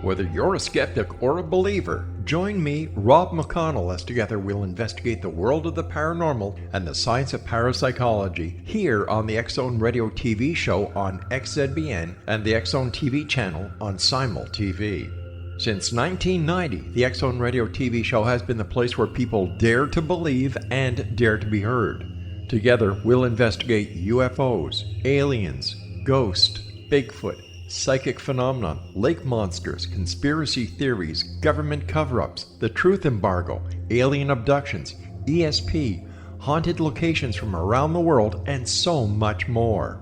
Whether you're a skeptic or a believer, join me, Rob McConnell, as together we'll investigate the world of the paranormal and the science of parapsychology here on the X-Zone Radio TV show on XZBN and the X-Zone TV channel on Simul TV. Since 1990, the X-Zone Radio TV show has been the place where people dare to believe and dare to be heard. Together, we'll investigate UFOs, aliens, ghosts, Bigfoot, psychic phenomenon, lake monsters, conspiracy theories, government cover-ups, the truth embargo, alien abductions, ESP, haunted locations from around the world, and so much more.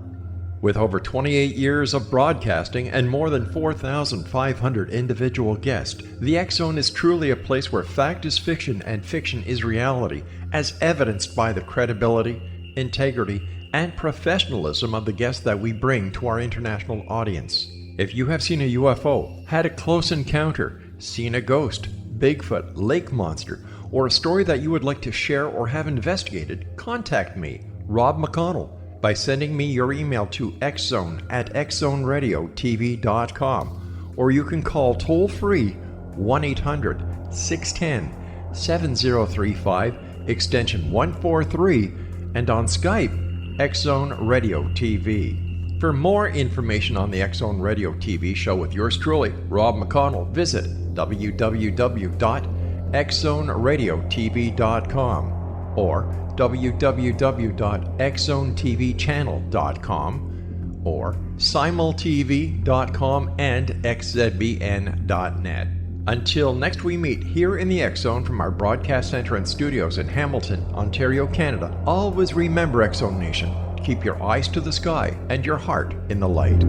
With over 28 years of broadcasting and more than 4,500 individual guests, the X-Zone is truly a place where fact is fiction and fiction is reality, as evidenced by the credibility, integrity, and professionalism of the guests that we bring to our international audience. If you have seen a UFO, had a close encounter, seen a ghost, Bigfoot, lake monster, or a story that you would like to share or have investigated, contact me, Rob McConnell, by sending me your email to xzone@xzoneradiotv.com, or you can call toll-free 1-800-610-7035, extension 143, and on Skype, X-Zone Radio TV. For more information on the X-Zone Radio TV show with yours truly, Rob McConnell, visit www.xzoneradiotv.com or www.xzonetvchannel.com or simultv.com and xzbn.net. Until next we meet here in the X-Zone from our broadcast center and studios in Hamilton, Ontario, Canada, always remember, X-Zone Nation, keep your eyes to the sky and your heart in the light.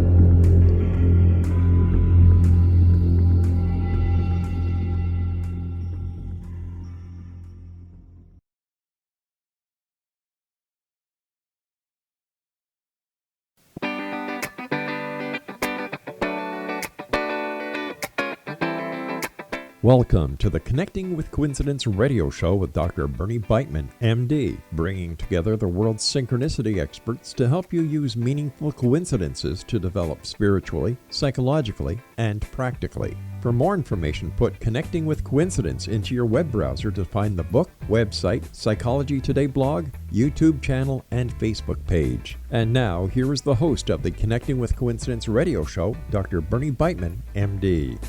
Welcome to the Connecting with Coincidence radio show with Dr. Bernie Beitman, MD, bringing together the world's synchronicity experts to help you use meaningful coincidences to develop spiritually, psychologically, and practically. For more information, put Connecting with Coincidence into your web browser to find the book, website, Psychology Today blog, YouTube channel, and Facebook page. And now, here is the host of the Connecting with Coincidence radio show, Dr. Bernie Beitman, MD.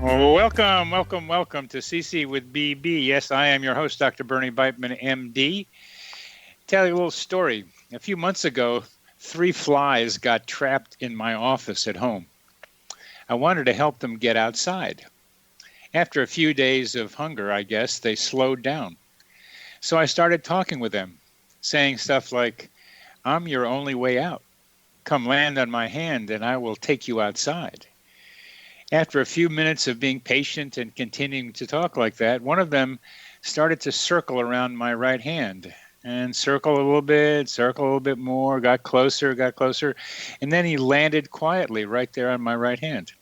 Welcome to CC with BB. Yes, I am your host, Dr. Bernie Beitman, MD. Tell you a little story. A few months ago, 3 flies got trapped in my office at home. I wanted to help them get outside. After a few days of hunger, I guess, they slowed down. So I started talking with them, saying stuff like, "I'm your only way out. Come land on my hand and I will take you outside." After a few minutes of being patient and continuing to talk like that, one of them started to circle around my right hand and circle a little bit more, got closer, and then he landed quietly right there on my right hand.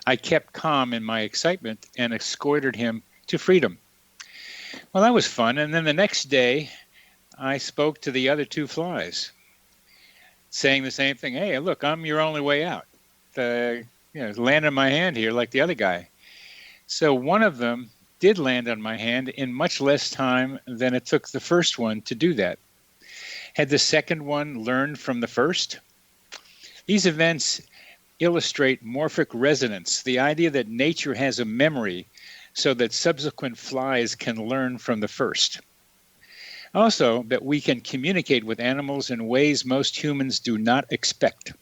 I kept calm in my excitement and escorted him to freedom. Well, that was fun. And then the next day, I spoke to the other 2 flies, saying the same thing. "Hey, look, I'm your only way out. Land on my hand here like the other guy." So one of them did land on my hand in much less time than it took the first one to do that. Had the second one learned from the first? These events illustrate morphic resonance, the idea that nature has a memory so that subsequent flies can learn from the first. Also, that we can communicate with animals in ways most humans do not expect.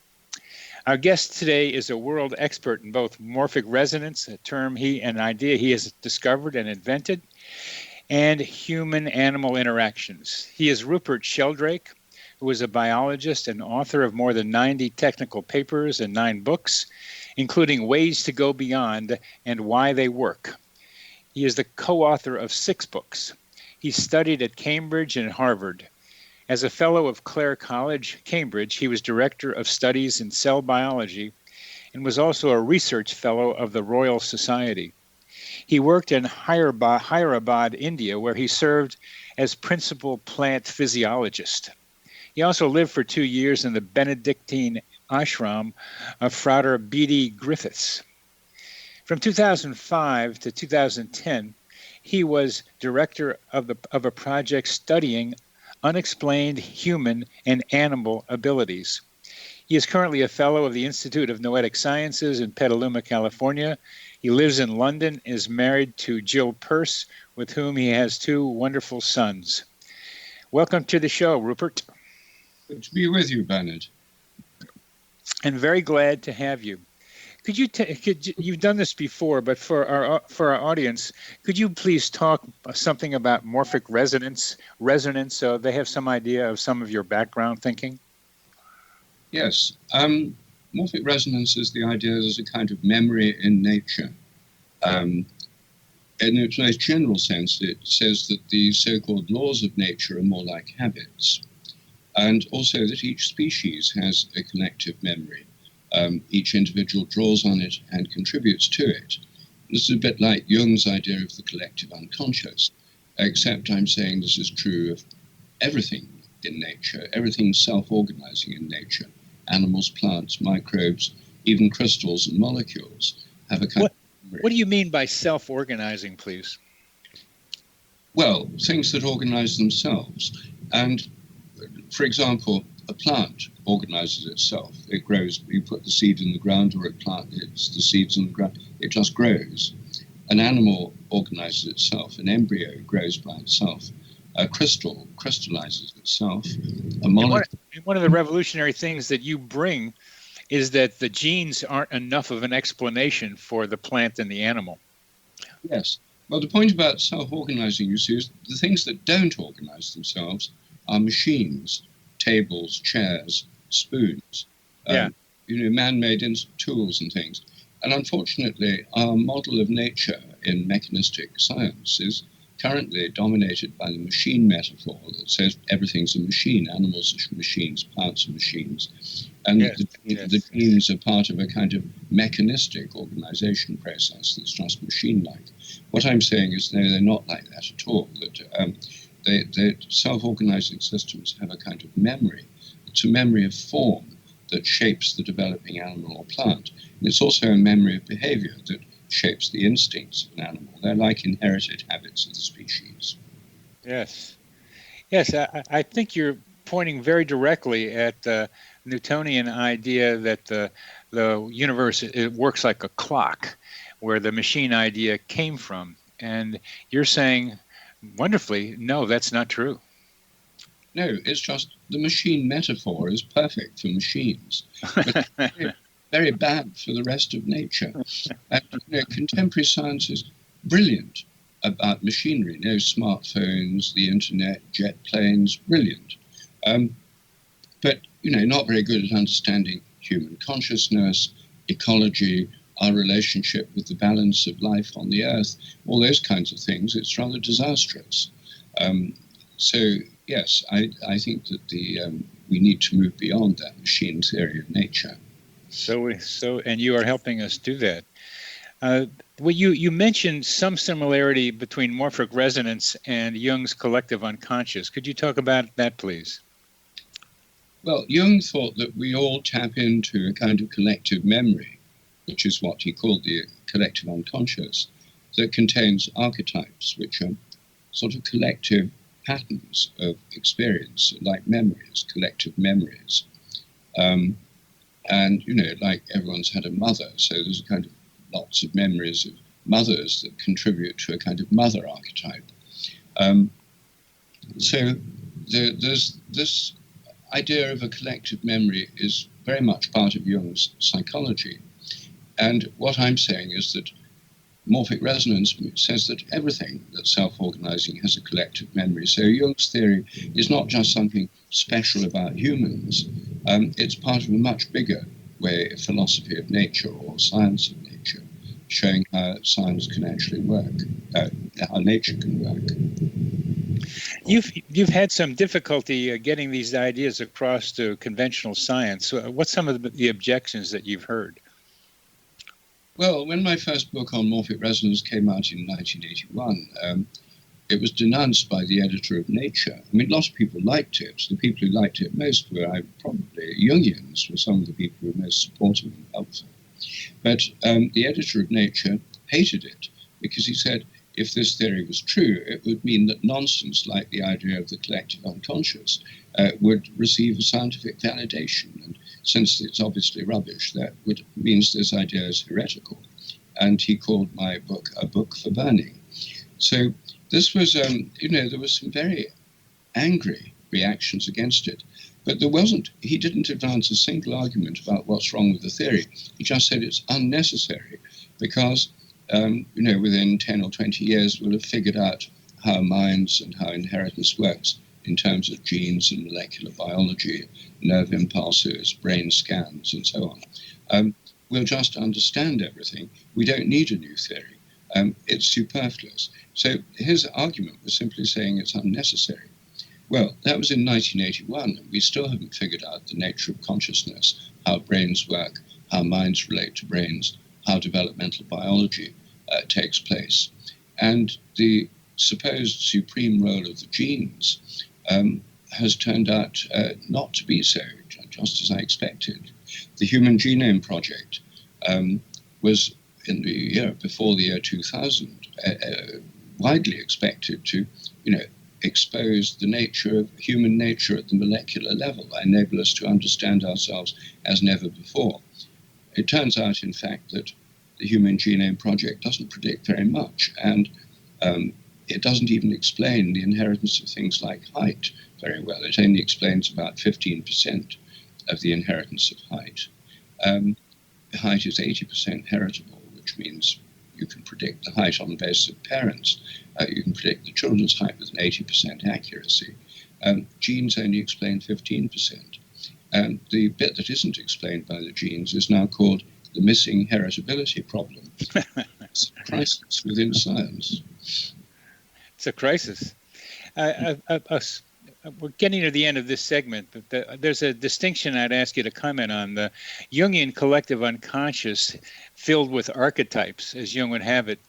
Our guest today is a world expert in both morphic resonance, an idea he has discovered and invented, and human-animal interactions. He is Rupert Sheldrake, who is a biologist and author of more than 90 technical papers and 9 books, including Ways to Go Beyond and Why They Work. He is the co-author of 6 books. He studied at Cambridge and Harvard. As a fellow of Clare College, Cambridge, he was director of studies in cell biology and was also a research fellow of the Royal Society. He worked in Hyderabad, India, where he served as principal plant physiologist. He also lived for 2 years in the Benedictine ashram of Frater B.D. Griffiths. From 2005 to 2010, he was director of a project studying unexplained human and animal abilities. He is currently a fellow of the Institute of Noetic Sciences in Petaluma, California. He lives in London, is married to Jill Peirce, with whom he has two wonderful sons. Welcome to the show, Rupert. Good to be with you, Bernard. And very glad to have you. Could you you've done this before, but for our audience, could you please talk something about morphic resonance, so they have some idea of some of your background thinking? Yes. Morphic resonance is the idea there's a kind of memory in nature. In its most general sense, it says that the so-called laws of nature are more like habits, and also that each species has a collective memory. Each individual draws on it and contributes to it. This is a bit like Jung's idea of the collective unconscious, except I'm saying this is true of everything in nature, everything self-organizing in nature. Animals, plants, microbes, even crystals and molecules have a kind of memory. What do you mean by self-organizing, please? Well, things that organize themselves. And, for example, a plant organizes itself. It grows. You put the seed in the ground, or it's the seeds in the ground. It just grows. An animal organizes itself. An embryo grows by itself. A crystal crystallizes itself. One of the revolutionary things that you bring is that the genes aren't enough of an explanation for the plant and the animal. Yes. Well, the point about self-organizing, you see, is the things that don't organize themselves are machines, tables, chairs, spoons, man-made tools and things. And unfortunately, our model of nature in mechanistic science is currently dominated by the machine metaphor that says everything's a machine. Animals are machines, plants are machines. And the genes are part of a kind of mechanistic organization process that's just machine-like. What I'm saying is, no, they're not like that at all. That self-organizing systems have a kind of memory. It's a memory of form that shapes the developing animal or plant. And it's also a memory of behavior that shapes the instincts of an animal. They're like inherited habits of the species. Yes. Yes, I think you're pointing very directly at the Newtonian idea that the universe, it works like a clock, where the machine idea came from. And you're saying wonderfully, no, that's not true. No, it's just the machine metaphor is perfect for machines, but very bad for the rest of nature. And contemporary science is brilliant about machinery. Smartphones, the internet, jet planes, brilliant. But not very good at understanding human consciousness, ecology, our relationship with the balance of life on the earth, all those kinds of things. It's rather disastrous. So yes, I think that we need to move beyond that machine theory of nature. And you are helping us do that. Well, you mentioned some similarity between morphic resonance and Jung's collective unconscious. Could you talk about that, please? Well, Jung thought that we all tap into a kind of collective memory, which is what he called the collective unconscious, that contains archetypes, which are sort of collective patterns of experience, like memories, collective memories. And, like everyone's had a mother, so there's a kind of lots of memories of mothers that contribute to a kind of mother archetype. So there's this idea of a collective memory is very much part of Jung's psychology. And what I'm saying is that morphic resonance says that everything that's self-organizing has a collective memory. So Jung's theory is not just something special about humans. It's part of a much bigger way of philosophy of nature or science of nature, showing how science can actually work, how nature can work. You've had some difficulty getting these ideas across to conventional science. What's some of the objections that you've heard? Well, when my first book on morphic resonance came out in 1981, it was denounced by the editor of Nature. I mean, lots of people liked it. The people who liked it most were probably the Jungians were some of the people who were most supportive and helpful. But the editor of Nature hated it because he said if this theory was true, it would mean that nonsense like the idea of the collective unconscious would receive a scientific validation. And since it's obviously rubbish, that means this idea is heretical. And he called my book a book for burning. So this was, there was some very angry reactions against it. But he didn't advance a single argument about what's wrong with the theory. He just said it's unnecessary because, within 10 or 20 years, we'll have figured out how minds and how inheritance works in terms of genes and molecular biology, nerve impulses, brain scans, and so on. We'll just understand everything. We don't need a new theory. It's superfluous. So his argument was simply saying it's unnecessary. Well, that was in 1981, and we still haven't figured out the nature of consciousness, how brains work, how minds relate to brains, how developmental biology takes place. And the supposed supreme role of the genes has turned out not to be so, just as I expected. The Human Genome Project was, in the year before the year 2000, widely expected to, expose the nature of human nature at the molecular level, enable us to understand ourselves as never before. It turns out, in fact, that the Human Genome Project doesn't predict very much, and it doesn't even explain the inheritance of things like height very well. It only explains about 15% of the inheritance of height. Height is 80% heritable, which means you can predict the height on the basis of parents. You can predict the children's height with an 80% accuracy. Genes only explain 15%. And the bit that isn't explained by the genes is now called the missing heritability problem. It's a crisis within science. It's a crisis. We're getting to the end of this segment, but there's a distinction I'd ask you to comment on. The Jungian collective unconscious filled with archetypes, as Jung would have it.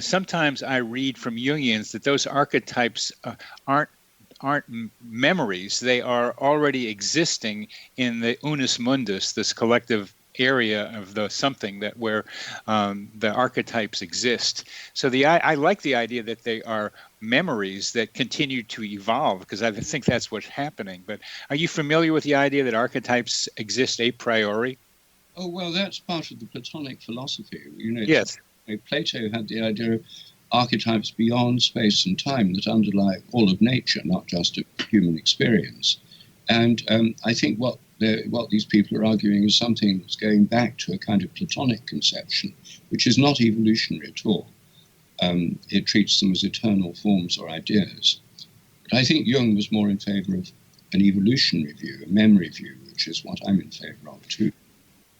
Sometimes I read from Jungians that those archetypes aren't memories. They are already existing in the unus mundus, this collective area of the something that where the archetypes exist. So I like the idea that they are memories that continue to evolve, because I think that's what's happening. But are you familiar with the idea that archetypes exist a priori? Oh, well, that's part of the Platonic philosophy. Yes. Plato had the idea of archetypes beyond space and time that underlie all of nature, not just of human experience. And I think what these people are arguing is something that's going back to a kind of Platonic conception, which is not evolutionary at all. It treats them as eternal forms or ideas. But I think Jung was more in favor of an evolutionary view, a memory view, which is what I'm in favor of too.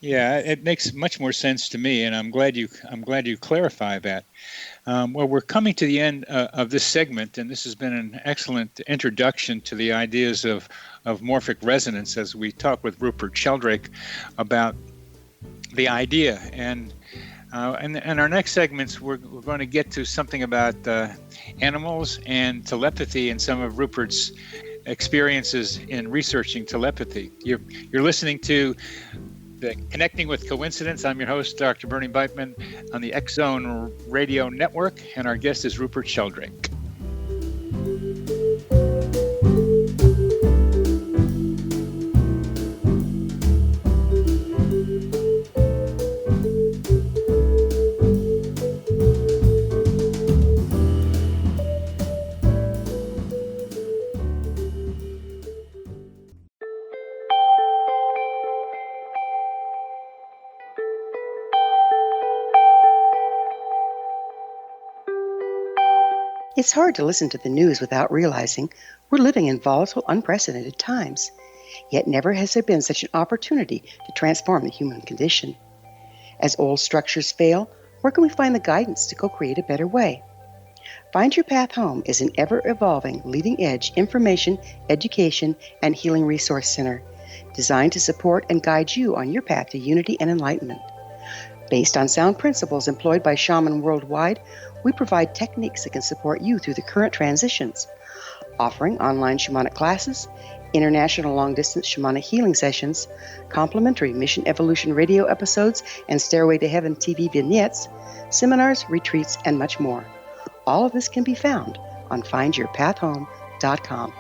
Yeah, it makes much more sense to me, and I'm glad you clarify that. Well, we're coming to the end of this segment, and this has been an excellent introduction to the ideas of morphic resonance as we talk with Rupert Sheldrake about the idea. And in our next segments, we're going to get to something about animals and telepathy and some of Rupert's experiences in researching telepathy. You're listening to Connecting with Coincidence. I'm your host, Dr. Bernie Beitman, on the X-Zone Radio Network, and our guest is Rupert Sheldrake. It's hard to listen to the news without realizing we're living in volatile, unprecedented times. Yet never has there been such an opportunity to transform the human condition. As old structures fail, where can we find the guidance to co-create a better way? Find Your Path Home is an ever-evolving, leading-edge information, education, and healing resource center designed to support and guide you on your path to unity and enlightenment. Based on sound principles employed by shamans worldwide, we provide techniques that can support you through the current transitions, offering online shamanic classes, international long-distance shamanic healing sessions, complimentary Mission Evolution radio episodes and Stairway to Heaven TV vignettes, seminars, retreats, and much more. All of this can be found on findyourpathhome.com.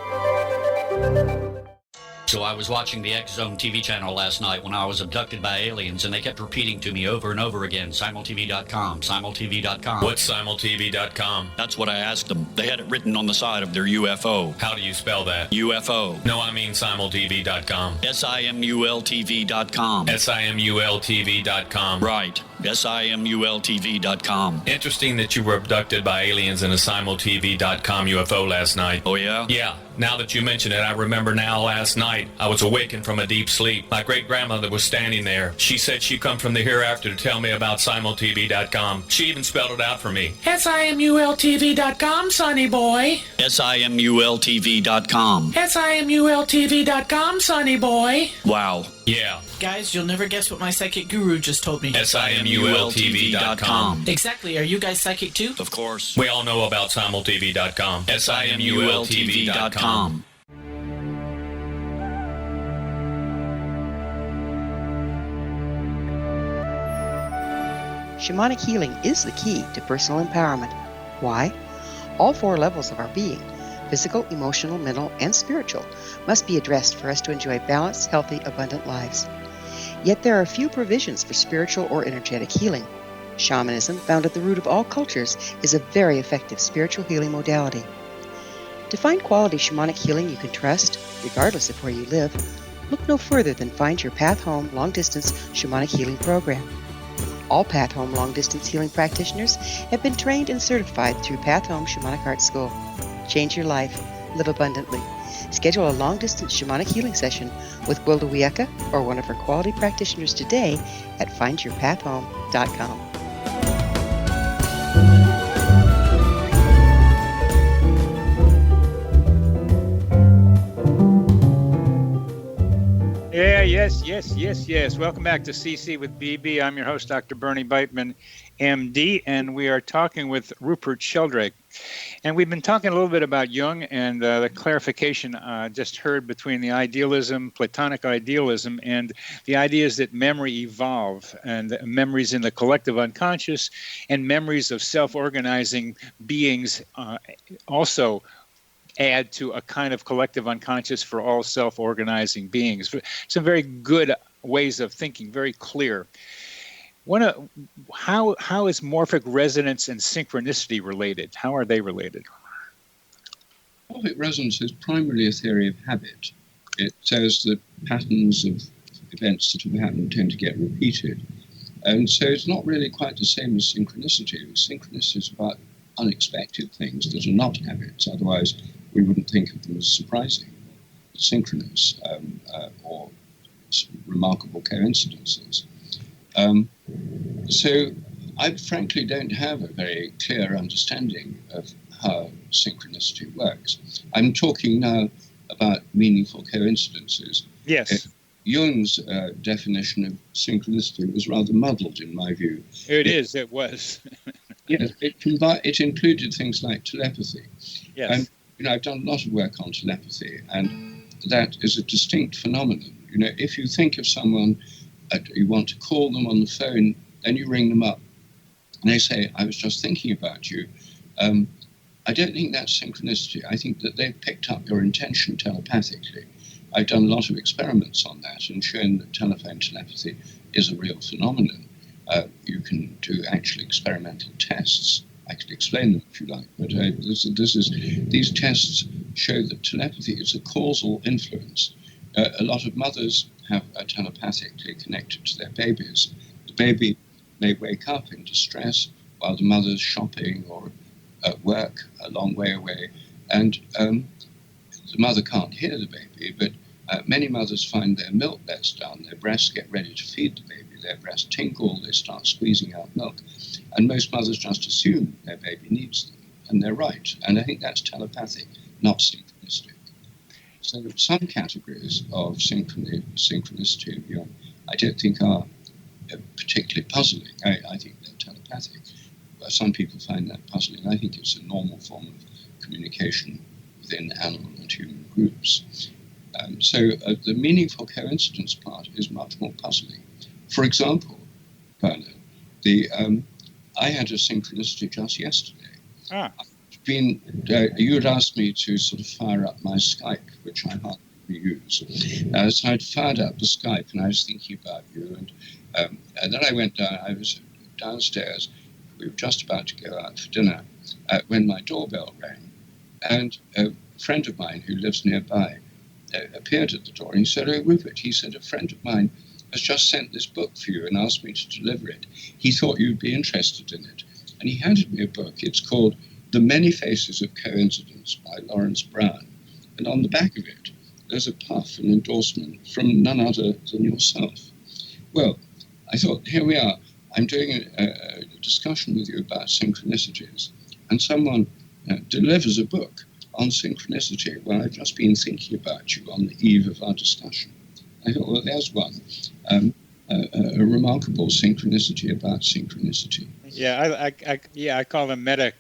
So I was watching the X Zone TV channel last night when I was abducted by aliens, and they kept repeating to me over and over again, simultv.com, simultv.com. What's simultv.com? That's what I asked them. They had it written on the side of their UFO. How do you spell that? UFO. No, I mean simultv.com. simultv.com. simultv.com. Right. simultv.com. Interesting that you were abducted by aliens in a simultv.com UFO last night. Oh, yeah? Yeah. Now that you mention it, I remember now last night I was awakened from a deep sleep. My great-grandmother was standing there. She said she'd come from the hereafter to tell me about simultv.com. She even spelled it out for me. simultv.com, sonny boy. simultv.com. simultv.com, sonny boy. Wow. Yeah. Guys, you'll never guess what my psychic guru just told me. simultv.com. Exactly. Are you guys psychic too? Of course. We all know about simultv.com. simultv.com. Shamanic healing is the key to personal empowerment. Why? All 4 levels of our being, physical, emotional, mental, and spiritual, must be addressed for us to enjoy balanced, healthy, abundant lives. Yet there are few provisions for spiritual or energetic healing. Shamanism, found at the root of all cultures, is a very effective spiritual healing modality. To find quality shamanic healing you can trust, regardless of where you live, look no further than Find Your Path Home long-distance shamanic healing program. All Path Home long-distance healing practitioners have been trained and certified through Path Home Shamanic Art School. Change your life. Live abundantly. Schedule a long-distance shamanic healing session with Wilda Wieka or one of her quality practitioners today at findyourpathhome.com. Yeah, yes. Welcome back to CC with BB. I'm your host, Dr. Bernie Beitman, MD, and we are talking with Rupert Sheldrake. And we've been talking a little bit about Jung and the clarification just heard between the idealism, Platonic idealism, and the ideas that memory evolve, and memories in the collective unconscious, and memories of self-organizing beings also add to a kind of collective unconscious for all self-organizing beings. Some very good ways of thinking, very clear. How is morphic resonance and synchronicity related? How are they related? Morphic resonance is primarily a theory of habit. It says that patterns of events that have happened tend to get repeated. And so it's not really quite the same as synchronicity. Synchronicity is about unexpected things that are not habits. Otherwise, we wouldn't think of them as surprising, synchronous, or remarkable coincidences. So I frankly don't have a very clear understanding of how synchronicity works. I'm talking now about meaningful coincidences. Yes. Jung's definition of synchronicity was rather muddled, in my view. It was. Yes, it included things like telepathy. Yes. And I've done a lot of work on telepathy, and that is a distinct phenomenon. If you think of someone, you want to call them on the phone, then you ring them up, and they say, "I was just thinking about you." I don't think that's synchronicity. I think that they've picked up your intention telepathically. I've done a lot of experiments on that and shown that telephone telepathy is a real phenomenon. You can do actual experimental tests. I could explain them if you like, but these tests show that telepathy is a causal influence. A lot of mothers are telepathically connected to their babies. The baby may wake up in distress while the mother's shopping or at work a long way away, and the mother can't hear the baby, but many mothers find their milk lets down, their breasts get ready to feed the baby, their breasts tinkle, they start squeezing out milk, and most mothers just assume their baby needs them, and they're right, and I think that's telepathic, not synchronistic. So some categories of synchronicity of Jung I don't think are particularly puzzling. I think they're telepathic. Some people find that puzzling. I think it's a normal form of communication within animal and human groups. The meaningful coincidence part is much more puzzling. For example, Bernard, I had a synchronicity just yesterday. You had asked me to sort of fire up my Skype, which I hardly use. So I'd fired up the Skype, and I was thinking about you. And then I went down. I was downstairs. We were just about to go out for dinner when my doorbell rang, and a friend of mine who lives nearby appeared at the door, and he said, "Oh, Rupert," he said, "a friend of mine has just sent this book for you and asked me to deliver it. He thought you'd be interested in it." And he handed me a book. It's called The Many Faces of Coincidence by Lawrence Brown. And on the back of it, there's a puff, an endorsement from none other than yourself. Well, I thought, here we are. I'm doing a discussion with you about synchronicities, and someone delivers a book on synchronicity. Well, I've just been thinking about you on the eve of our discussion. I thought, well, there's one. A remarkable synchronicity about synchronicity. Yeah, I call them meta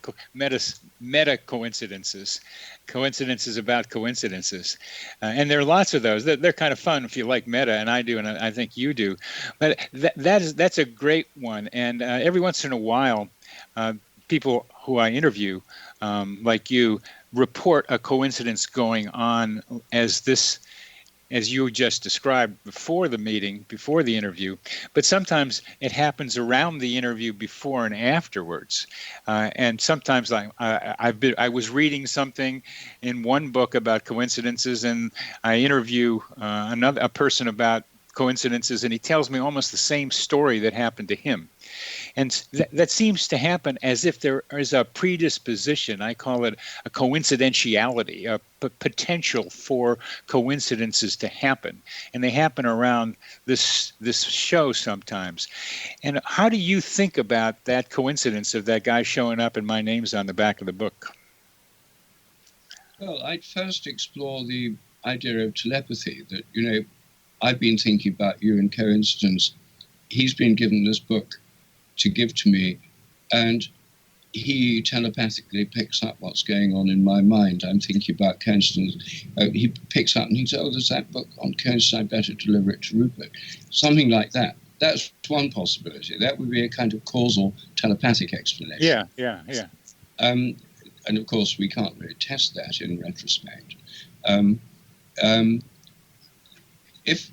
coincidences, coincidences about coincidences, and there are lots of those. They're kind of fun if you like meta, and I do, and I think you do. But that's a great one, and every once in a while, people who I interview, like you, report a coincidence going on as you just described before the meeting, before the interview, but sometimes it happens around the interview before and afterwards. And sometimes I was reading something in one book about coincidences, and I interview a person about coincidences, and he tells me almost the same story that happened to him. And that seems to happen as if there is a predisposition. I call it a coincidentiality, a potential for coincidences to happen. And they happen around this show sometimes. And how do you think about that coincidence of that guy showing up and my name's on the back of the book? Well, I'd first explore the idea of telepathy, that, I've been thinking about you in coincidence. He's been given this book to give to me, and he telepathically picks up what's going on in my mind. I'm thinking about coincidence. He picks up and he says, "Oh, there's that book on coincidence, I better deliver it to Rupert." Something like that. That's one possibility. That would be a kind of causal telepathic explanation. Yeah. And of course, we can't really test that in retrospect.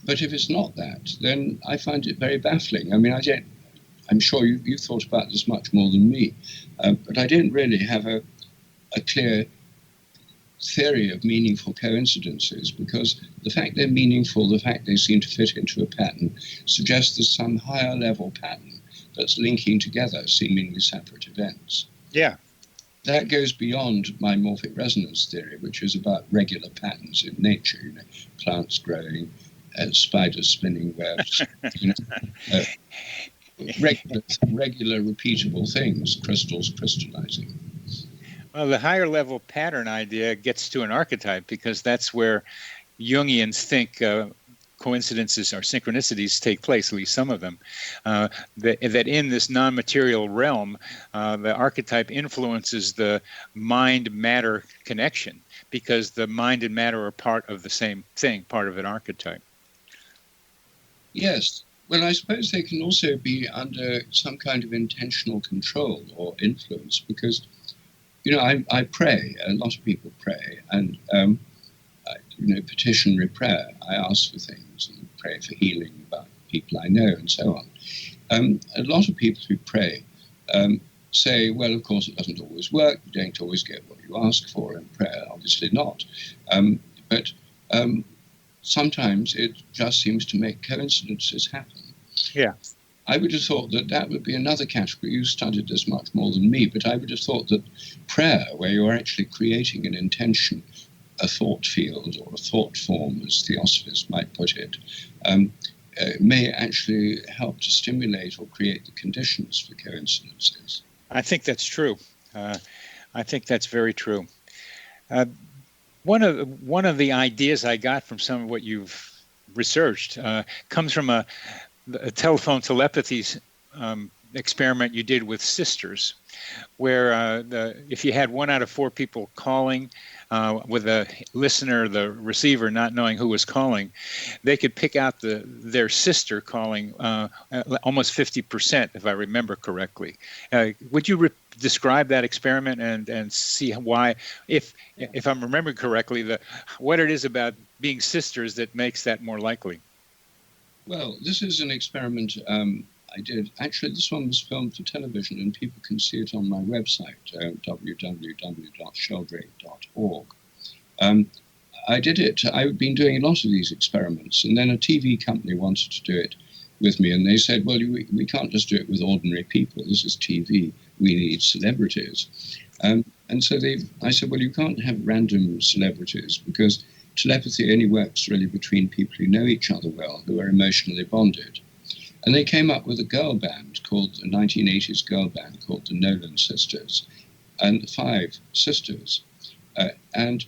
But if it's not that, then I find it very baffling. I mean, I'm sure you thought about this much more than me, but I didn't really have a clear theory of meaningful coincidences, because the fact they're meaningful, the fact they seem to fit into a pattern, suggests there's some higher level pattern that's linking together seemingly separate events. Yeah. That goes beyond my morphic resonance theory, which is about regular patterns in nature, plants growing, spiders spinning webs, regular repeatable things, crystals crystallizing. Well, the higher level pattern idea gets to an archetype, because that's where Jungians think coincidences or synchronicities take place, at least some of them, that in this non-material realm, the archetype influences the mind-matter connection, because the mind and matter are part of the same thing, part of an archetype. Yes. Well, I suppose they can also be under some kind of intentional control or influence, because, I pray. A lot of people pray, and petitionary prayer. I ask for things and pray for healing about people I know and so on. A lot of people who pray say, well, of course, it doesn't always work. You don't always get what you ask for in prayer, obviously not. But sometimes it just seems to make coincidences happen. Yeah. I would have thought that would be another category. You studied this much more than me, but I would have thought that prayer, where you're actually creating an intention, a thought field or a thought form, as theosophists might put it, may actually help to stimulate or create the conditions for coincidences. I think that's true. I think that's very true. One of the ideas I got from some of what you've researched comes from a telephone telepathy experiment you did with sisters, where if you had 1 out of 4 people calling, with a listener, the receiver, not knowing who was calling, they could pick out their sister calling almost 50%, if I remember correctly. Would you describe that experiment and see why, if I'm remembering correctly, what it is about being sisters that makes that more likely? Well, this is an experiment I did. Actually, this one was filmed for television, and people can see it on my website, www.sheldrake.org. I did it. I've been doing a lot of these experiments, and then a TV company wanted to do it with me, and they said, well, we can't just do it with ordinary people. This is TV. We need celebrities. And so I said, well, you can't have random celebrities, because telepathy only works really between people who know each other well, who are emotionally bonded. And they came up with a girl band called the 1980s girl band called the Nolan Sisters, and 5 sisters. And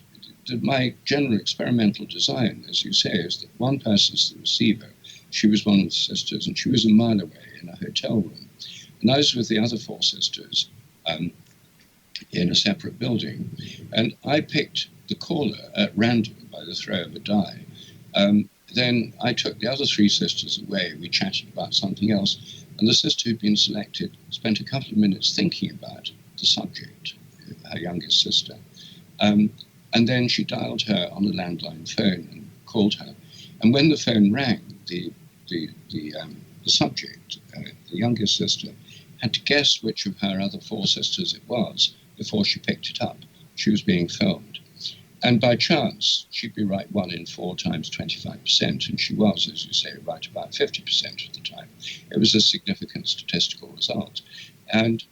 my general experimental design, as you say, is that one person's the receiver. She was one of the sisters, and she was a mile away in a hotel room. And I was with the other 4 sisters in a separate building. And I picked the caller at random by the throw of a die. Then I took the other 3 sisters away. We chatted about something else. And the sister who'd been selected spent a couple of minutes thinking about the subject, her youngest sister. And then she dialed her on a landline phone and called her. And when the phone rang, the subject, the youngest sister, had to guess which of her other 4 sisters it was before she picked it up. She was being filmed. And by chance, she'd be right 1 in 4 times 25%, and she was, as you say, right about 50% of the time. It was a significant statistical result. And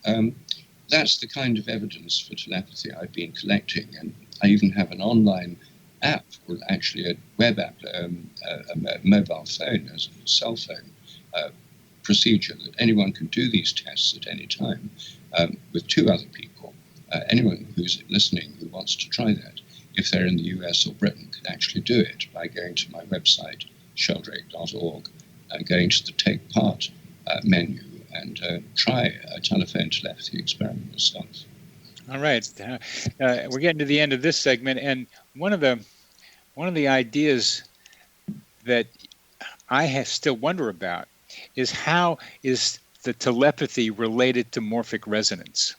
that's the kind of evidence for telepathy I've been collecting. And I even have an online app, or actually a web app, a mobile phone, as a cell phone procedure that anyone can do these tests at any time with 2 other people. Anyone who's listening who wants to try that, if they're in the US or Britain, can actually do it by going to my website, sheldrake.org, and going to the Take Part menu and try a telephone telepathy experiment yourself. All right. We're getting to the end of this segment, and one of the ideas that I still wonder about is how is the telepathy related to morphic resonance?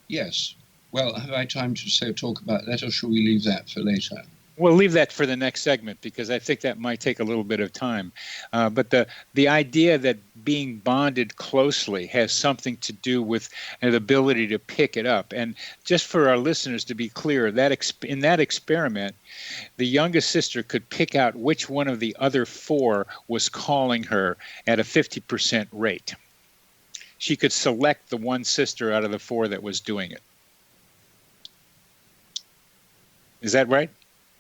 Yes. Well, have I time to talk about that, or shall we leave that for later? We'll leave that for the next segment, because I think that might take a little bit of time. But the idea that being bonded closely has something to do with the ability to pick it up. And just for our listeners to be clear, that in that experiment, the youngest sister could pick out which one of the other 4 was calling her at a 50% rate. She could select the one sister out of the 4 that was doing it. Is that right?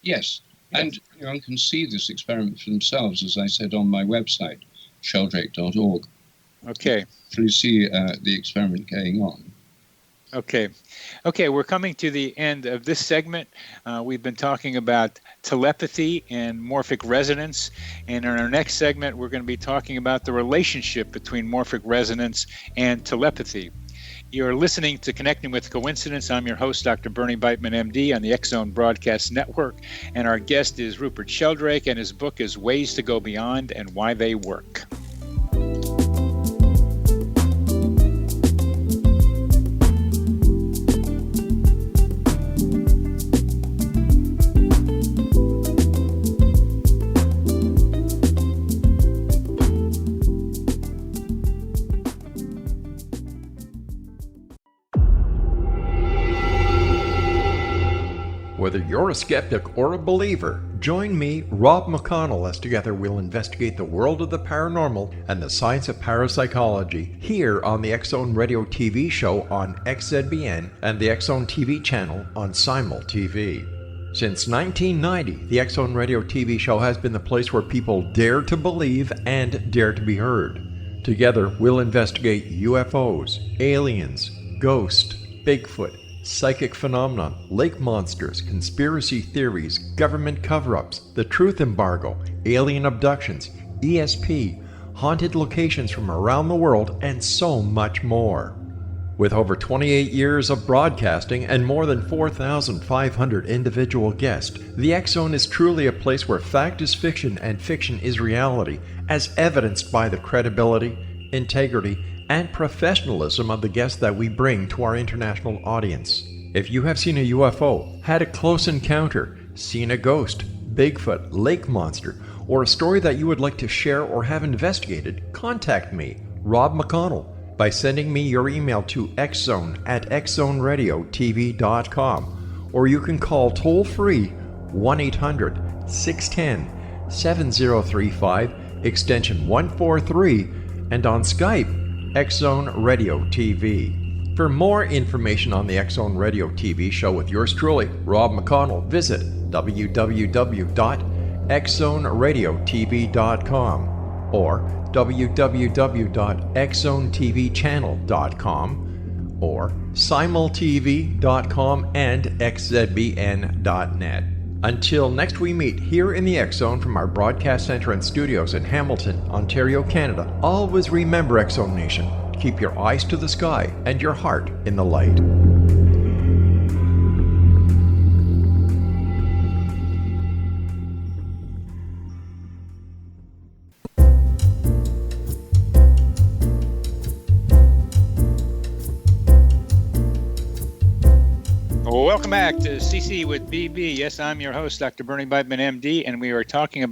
Yes. And anyone can see this experiment for themselves, as I said, on my website, sheldrake.org. Okay. You see the experiment going on. Okay, we're coming to the end of this segment. We've been talking about telepathy and morphic resonance. And in our next segment, we're going to be talking about the relationship between morphic resonance and telepathy. You're listening to Connecting with Coincidence. I'm your host, Dr. Bernie Beitman, MD, on the X-Zone Broadcast Network. And our guest is Rupert Sheldrake, and his book is Ways to Go Beyond and Why They Work. Whether you're a skeptic or a believer, join me, Rob McConnell, as together we'll investigate the world of the paranormal and the science of parapsychology here on the X-Zone Radio TV show on XZBN and the X-Zone TV channel on Simul TV. Since 1990, the X-Zone Radio TV show has been the place where people dare to believe and dare to be heard. Together, we'll investigate UFOs, aliens, ghosts, Bigfoot, psychic phenomenon, lake monsters, conspiracy theories, government cover-ups, the truth embargo, alien abductions, ESP, haunted locations from around the world, and so much more. With over 28 years of broadcasting and more than 4,500 individual guests, the X Zone is truly a place where fact is fiction and fiction is reality, as evidenced by the credibility, integrity, and professionalism of the guests that we bring to our international audience. If you have seen a UFO, had a close encounter, seen a ghost, Bigfoot, lake monster, or a story that you would like to share or have investigated, contact me, Rob McConnell, by sending me your email to xzone@xzoneradiotv.com, or you can call toll-free 1-800-610-7035, extension 143, and on Skype, X Zone Radio TV. For more information on the X Zone Radio TV show with yours truly, Rob McConnell, visit www.xzoneradiotv.com or www.xzonetvchannel.com or simultv.com and xzbn.net. Until next we meet here in the X Zone from our broadcast center and studios in Hamilton, Ontario, Canada, always remember, X Zone Nation, keep your eyes to the sky and your heart in the light. Welcome back to CC with BB. Yes, I'm your host, Dr. Bernie Beitman, MD, and we are talking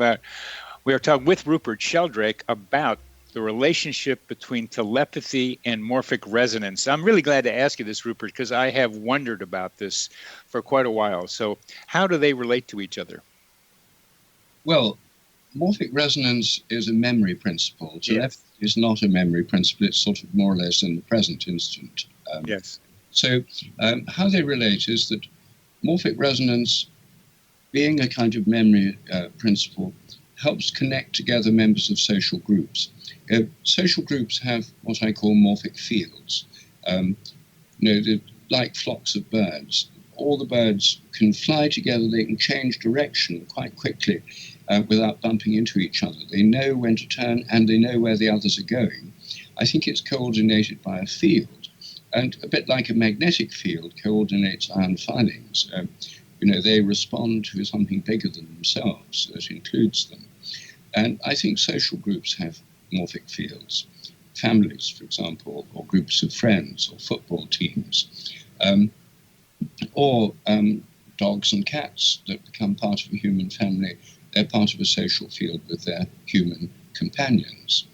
with Rupert Sheldrake about the relationship between telepathy and morphic resonance. I'm really glad to ask you this, Rupert, because I have wondered about this for quite a while. So how do they relate to each other? Well, morphic resonance is a memory principle. Telepathy is not a memory principle. It's sort of more or less in the present instant. Yes. So how they relate is that morphic resonance, being a kind of memory principle, helps connect together members of social groups. Social groups have what I call morphic fields. They're like flocks of birds. All the birds can fly together. They can change direction quite quickly without bumping into each other. They know when to turn and they know where the others are going. I think it's coordinated by a field. And a bit like a magnetic field coordinates iron filings. They respond to something bigger than themselves that includes them. And I think social groups have morphic fields. Families, for example, or groups of friends, or football teams, or dogs and cats that become part of a human family. They're part of a social field with their human companions.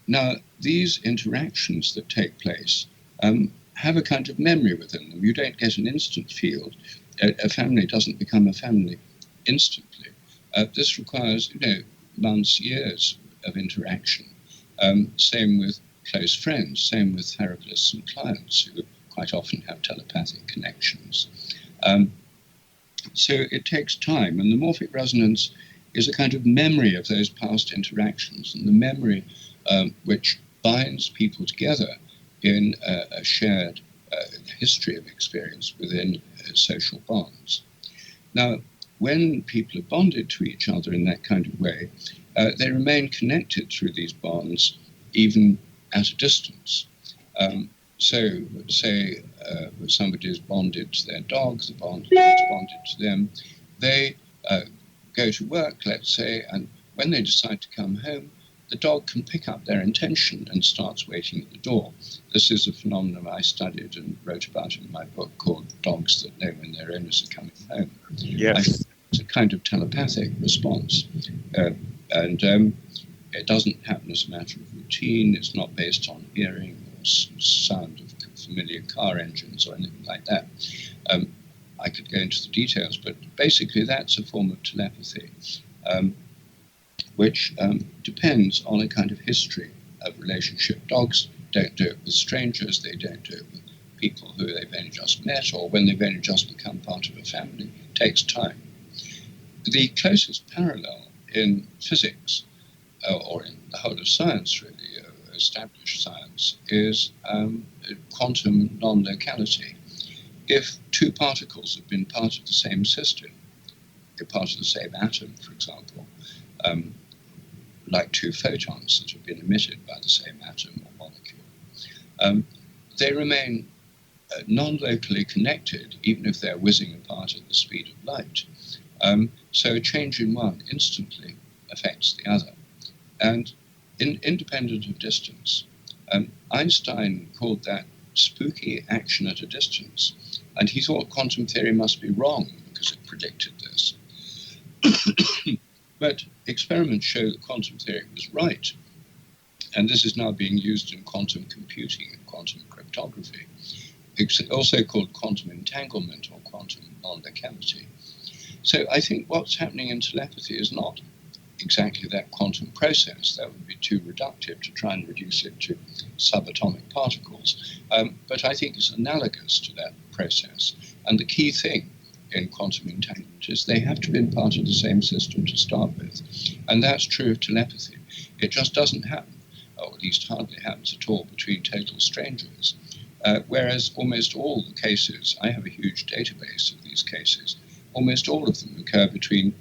Now, these interactions that take place have a kind of memory within them. You don't get an instant field. A family doesn't become a family instantly. This requires, months, years of interaction. Same with close friends, same with therapists and clients who quite often have telepathic connections. So it takes time, and the morphic resonance is a kind of memory of those past interactions, and the memory which binds people together in a shared history of experience within social bonds. Now, when people are bonded to each other in that kind of way, they remain connected through these bonds even at a distance. So, say somebody is bonded to their dog, the bond is bonded to them. They go to work, let's say, and when they decide to come home, the dog can pick up their intention and starts waiting at the door. This is a phenomenon I studied and wrote about in my book called Dogs That Know When Their Owners Are Coming Home. Yes. It's a kind of telepathic response. And it doesn't happen as a matter of routine. It's not based on hearing or sound of familiar car engines or anything like that. I could go into the details, but basically that's a form of telepathy. Which depends on a kind of history of relationship. Dogs don't do it with strangers, they don't do it with people who they've only just met or when they've only just become part of a family. It takes time. The closest parallel in physics, or in the whole of science really, established science, is quantum non-locality. If two particles have been part of the same system, they're part of the same atom, for example, like two photons that have been emitted by the same atom or molecule, they remain non-locally connected, even if they're whizzing apart at the speed of light. So a change in one instantly affects the other. And independent of distance, Einstein called that spooky action at a distance. And he thought quantum theory must be wrong because it predicted this. But experiments show that quantum theory was right. And this is now being used in quantum computing and quantum cryptography. It's also called quantum entanglement or quantum non-locality. So I think what's happening in telepathy is not exactly that quantum process. That would be too reductive to try and reduce it to subatomic particles. But I think it's analogous to that process. And the key thing in quantum entanglement is they have to be part of the same system to start with. And that's true of telepathy. It just doesn't happen, or at least hardly happens at all, between total strangers. Whereas almost all the cases, I have a huge database of these cases, almost all of them occur between,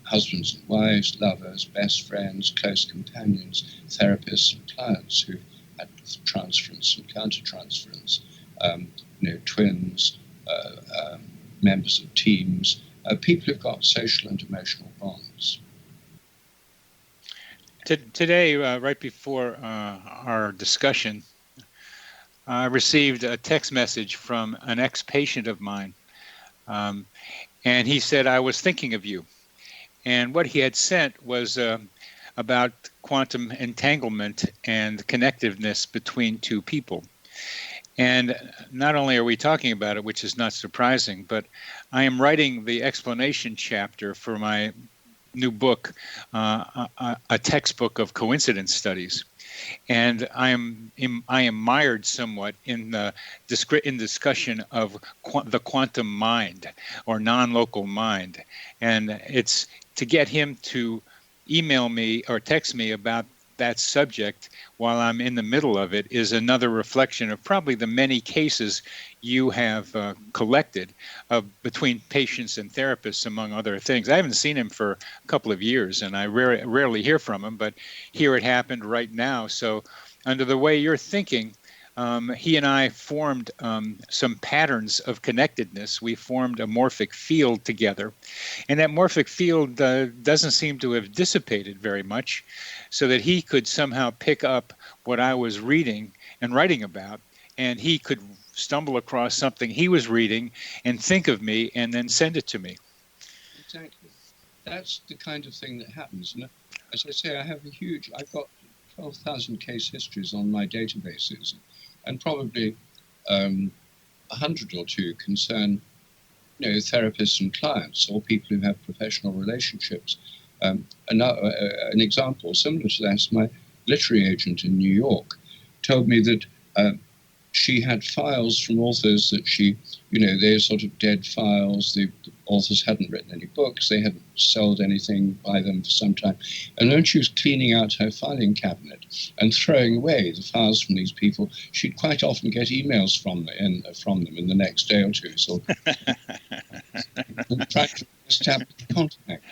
husbands and wives, lovers, best friends, close companions, therapists and clients who've had transference and countertransference, twins, members of teams, people who've got social and emotional bonds. Today, right before our discussion, I received a text message from an ex-patient of mine, and he said, "I was thinking of you." And what he had sent was about quantum entanglement and connectiveness between two people. And not only are we talking about it, which is not surprising, but I am writing the explanation chapter for my new book, a textbook of coincidence studies. And I am mired somewhat in the discussion of the quantum mind or non-local mind. And it's to get him to email me or text me about that subject while I'm in the middle of it is another reflection of probably the many cases you have collected between patients and therapists, among other things. I haven't seen him for a couple of years, and I rarely hear from him, but here it happened right now. So under the way you're thinking, he and I formed some patterns of connectedness. We formed a morphic field together, and that morphic field doesn't seem to have dissipated very much, so that he could somehow pick up what I was reading and writing about, and he could stumble across something he was reading and think of me and then send it to me. Exactly. That's the kind of thing that happens. And as I say, I've got 12,000 case histories on my databases, and probably 100 or two concern, therapists and clients or people who have professional relationships. An example similar to that, my literary agent in New York told me that she had files from authors that they're sort of dead files. The authors hadn't written any books. They hadn't sold anything by them for some time. And when she was cleaning out her filing cabinet and throwing away the files from these people, she'd quite often get emails from them in the next day or two. So trying to establish contact.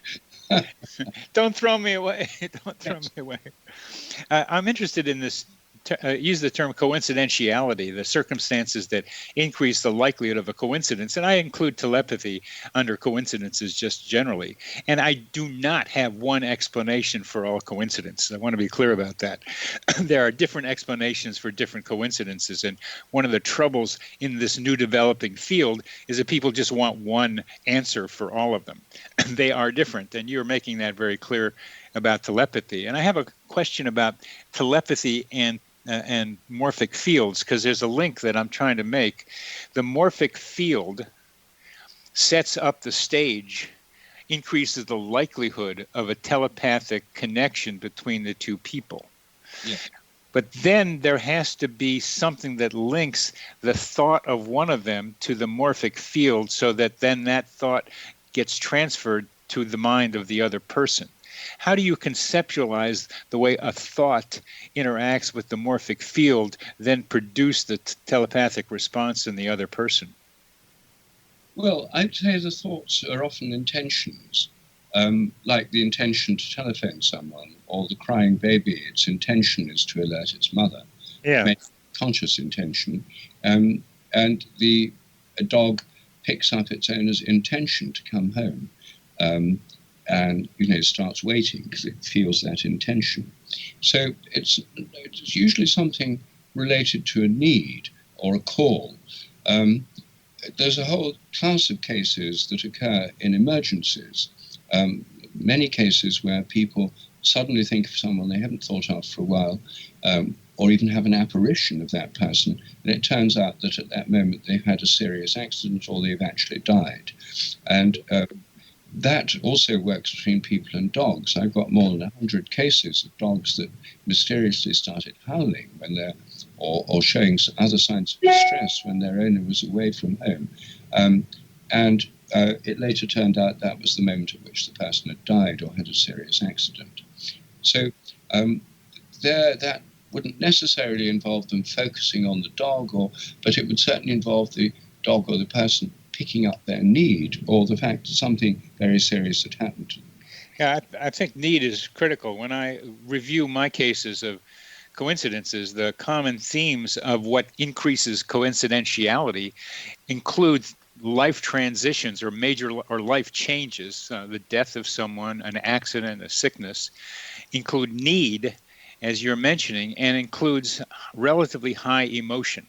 Don't throw me away. Don't throw me away. I'm interested in this. Use the term coincidentiality, the circumstances that increase the likelihood of a coincidence. And I include telepathy under coincidences just generally. And I do not have one explanation for all coincidences. I want to be clear about that. There are different explanations for different coincidences. And one of the troubles in this new developing field is that people just want one answer for all of them. They are different. And you're making that very clear about telepathy. And I have a question about telepathy and morphic fields, because there's a link that I'm trying to make. The morphic field sets up the stage, increases the likelihood of a telepathic connection between the two people. Yeah. But then there has to be something that links the thought of one of them to the morphic field, so that then that thought gets transferred to the mind of the other person. How do you conceptualize the way a thought interacts with the morphic field, then produce the telepathic response in the other person? Well, I'd say the thoughts are often intentions, like the intention to telephone someone, or the crying baby. Its intention is to alert its mother. Yeah. conscious intention, and a dog picks up its owner's intention to come home, and starts waiting because it feels that intention. So it's usually something related to a need or a call. There's a whole class of cases that occur in emergencies. Many cases where people suddenly think of someone they haven't thought of for a while, or even have an apparition of that person, and it turns out that at that moment they've had a serious accident or they've actually died. And that also works between people and dogs. I've got more than 100 cases of dogs that mysteriously started howling when they're, or showing other signs of distress when their owner was away from home. And it later turned out that was the moment at which the person had died or had a serious accident. So that wouldn't necessarily involve them focusing on the dog, but it would certainly involve the dog or the person picking up their need or the fact that something very serious had happened to them. Yeah, I think need is critical. When I review my cases of coincidences, the common themes of what increases coincidentiality include life transitions or major or life changes, the death of someone, an accident, a sickness, include need, as you're mentioning, and includes relatively high emotion.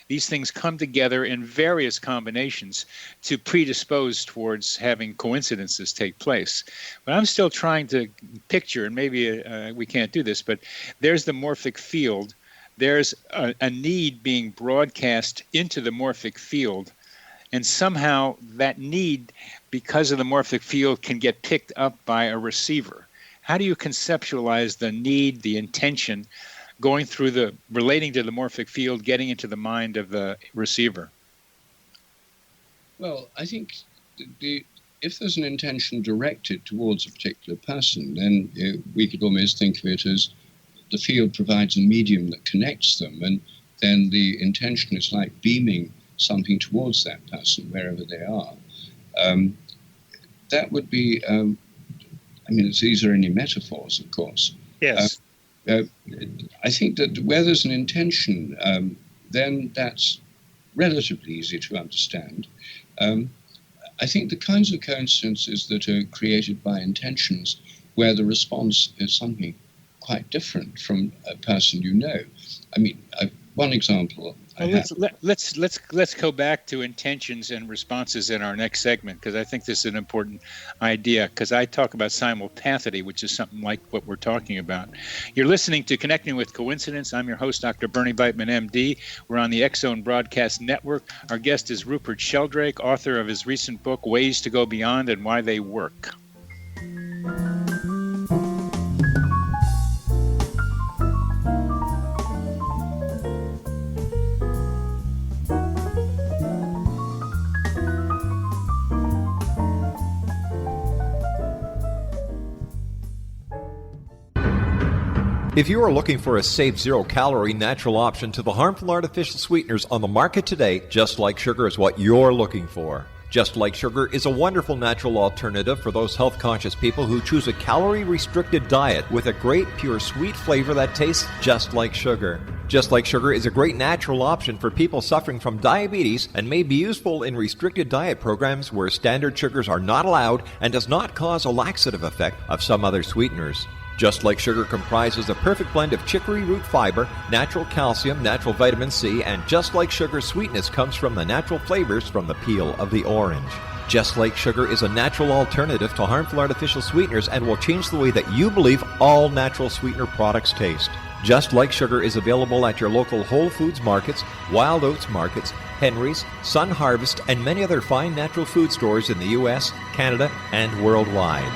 These things come together in various combinations to predispose towards having coincidences take place. But I'm still trying to picture, and maybe we can't do this, but there's the morphic field. There's a need being broadcast into the morphic field, and somehow that need, because of the morphic field, can get picked up by a receiver. How do you conceptualize the need, the intention, going through relating to the morphic field, getting into the mind of the receiver? Well, I think if there's an intention directed towards a particular person, then we could almost think of it as the field provides a medium that connects them, and then the intention is like beaming something towards that person wherever they are. That would be, these are only metaphors, of course. Yes. I think that where there's an intention, then that's relatively easy to understand. I think the kinds of coincidences that are created by intentions where the response is something quite different from a person you know. One example. Let's go back to intentions and responses in our next segment, because I think this is an important idea, because I talk about simultaneity, which is something like what we're talking about. You're listening to Connecting with Coincidence. I'm your host, Dr. Bernie Beitman, MD. We're on the X-Zone Broadcast Network. Our guest is Rupert Sheldrake, author of his recent book, Ways to Go Beyond and Why They Work. If you are looking for a safe, zero-calorie natural option to the harmful artificial sweeteners on the market today, Just Like Sugar is what you're looking for. Just Like Sugar is a wonderful natural alternative for those health-conscious people who choose a calorie-restricted diet with a great, pure, sweet flavor that tastes just like sugar. Just Like Sugar is a great natural option for people suffering from diabetes and may be useful in restricted diet programs where standard sugars are not allowed and does not cause a laxative effect of some other sweeteners. Just Like Sugar comprises a perfect blend of chicory root fiber, natural calcium, natural vitamin C, and Just Like Sugar's sweetness comes from the natural flavors from the peel of the orange. Just Like Sugar is a natural alternative to harmful artificial sweeteners and will change the way that you believe all natural sweetener products taste. Just Like Sugar is available at your local Whole Foods markets, Wild Oats markets, Henry's, Sun Harvest, and many other fine natural food stores in the U.S., Canada, and worldwide.